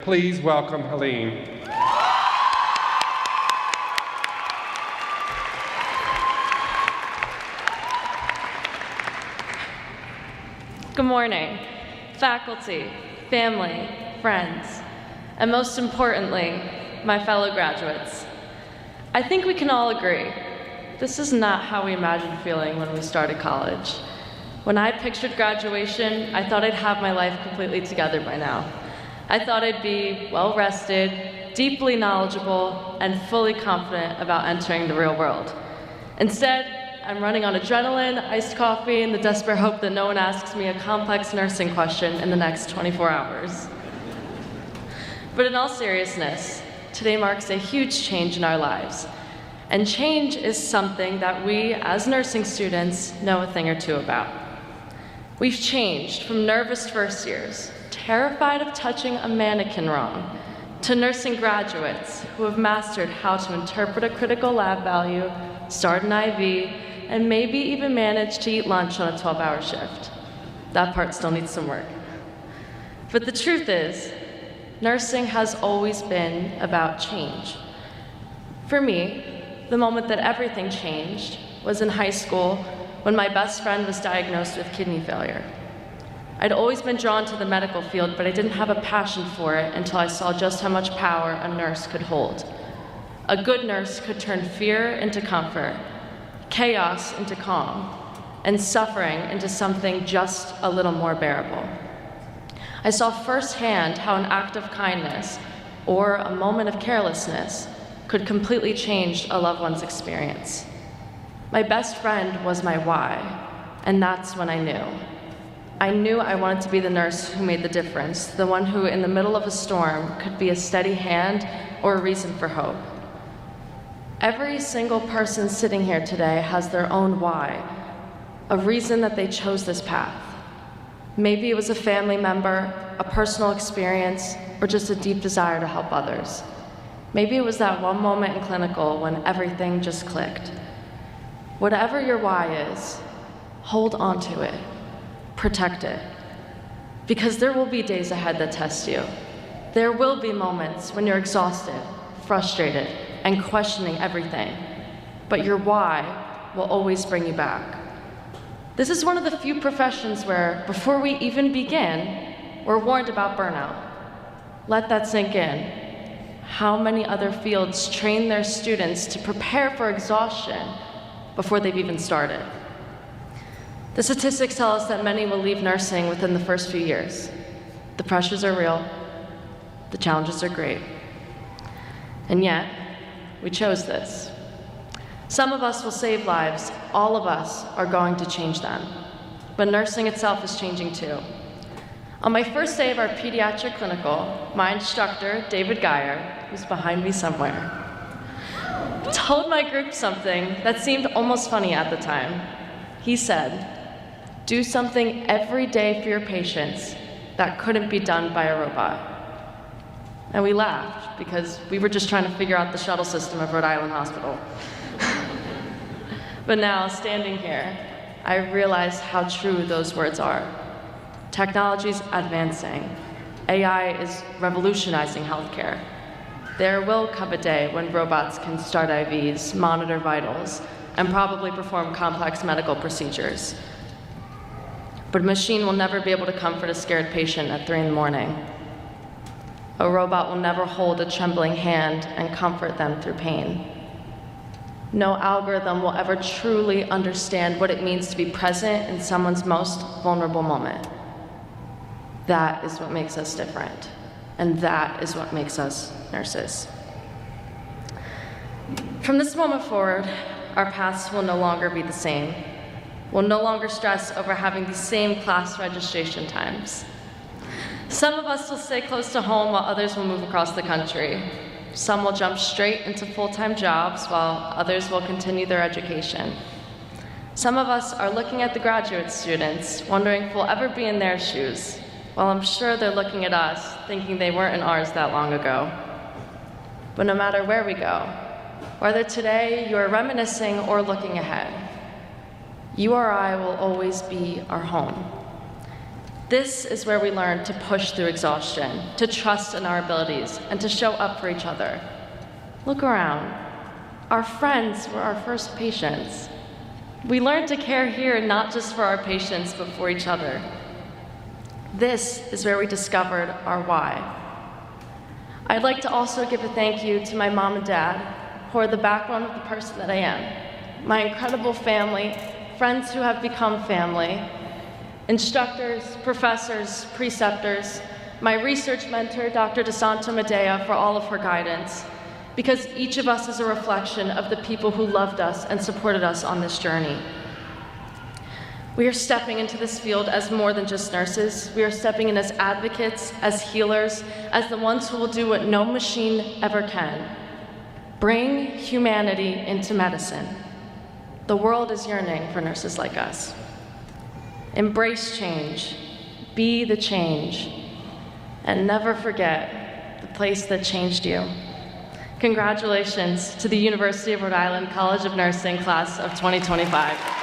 please welcome Helene. Good morning, faculty, family, friends, and most importantly, my fellow graduates. I think we can all agree, this is not how we imagined feeling when we started college. When I pictured graduation, I thought I'd have my life completely together by now. I thought I'd be well-rested, deeply knowledgeable, and fully confident about entering the real world. Instead, I'm running on adrenaline, iced coffee, and the desperate hope that no one asks me a complex nursing question in the next 24 hours. But in all seriousness, today marks a huge change in our lives. And change is something that we, as nursing students, know a thing or two about. We've changed from nervous first years, terrified of touching a mannequin wrong, to nursing graduates who have mastered how to interpret a critical lab value, start an IV, and maybe even manage to eat lunch on a 12-hour shift. That part still needs some work. But the truth is, nursing has always been about change. For me, the moment that everything changed was in high school when my best friend was diagnosed with kidney failure. I'd always been drawn to the medical field, but I didn't have a passion for it until I saw just how much power a nurse could hold. A good nurse could turn fear into comfort, chaos into calm, and suffering into something just a little more bearable. I saw firsthand how an act of kindness or a moment of carelessness could completely change a loved one's experience. My best friend was my why, and that's when I knew. I knew I wanted to be the nurse who made the difference, the one who, in the middle of a storm, could be a steady hand or a reason for hope. Every single person sitting here today has their own why, a reason that they chose this path. Maybe it was a family member, a personal experience, or just a deep desire to help others. Maybe it was that one moment in clinical when everything just clicked. Whatever your why is, hold on to it, protect it, because there will be days ahead that test you. There will be moments when you're exhausted, frustrated, and questioning everything, but your why will always bring you back. This is one of the few professions where, before we even begin, we're warned about burnout. Let that sink in. How many other fields train their students to prepare for exhaustion before they've even started? The statistics tell us that many will leave nursing within the first few years. The pressures are real, the challenges are great, and yet, we chose this. Some of us will save lives. All of us are going to change them. But nursing itself is changing too. On my first day of our pediatric clinical, my instructor, David Geyer, who's behind me somewhere, told my group something that seemed almost funny at the time. He said, "Do something every day for your patients that couldn't be done by a robot." And we laughed because we were just trying to figure out the shuttle system of Rhode Island Hospital. But now, standing here, I realize how true those words are. Technology's advancing. AI is revolutionizing healthcare. There will come a day when robots can start IVs, monitor vitals, and probably perform complex medical procedures. But a machine will never be able to comfort a scared patient at 3 in the morning. A robot will never hold a trembling hand and comfort them through pain. No algorithm will ever truly understand what it means to be present in someone's most vulnerable moment. That is what makes us different, and that is what makes us nurses. From this moment forward, our paths will no longer be the same. We'll no longer stress over having the same class registration times. Some of us will stay close to home while others will move across the country. Some will jump straight into full-time jobs while others will continue their education. Some of us are looking at the graduate students, wondering if we'll ever be in their shoes, while I'm sure they're looking at us, thinking they weren't in ours that long ago. But no matter where we go, whether today you are reminiscing or looking ahead, URI will always be our home. This is where we learn to push through exhaustion, to trust in our abilities, and to show up for each other. Look around. Our friends were our first patients. We learned to care here not just for our patients, but for each other. This is where we discovered our why. I'd like to also give a thank you to my mom and dad, who are the backbone of the person that I am, my incredible family, friends who have become family, instructors, professors, preceptors, my research mentor, Dr. DeSanto Medea, for all of her guidance, because each of us is a reflection of the people who loved us and supported us on this journey. We are stepping into this field as more than just nurses. We are stepping in as advocates, as healers, as the ones who will do what no machine ever can: bring humanity into medicine. The world is yearning for nurses like us. Embrace change, be the change, and never forget the place that changed you. Congratulations to the University of Rhode Island College of Nursing class of 2025.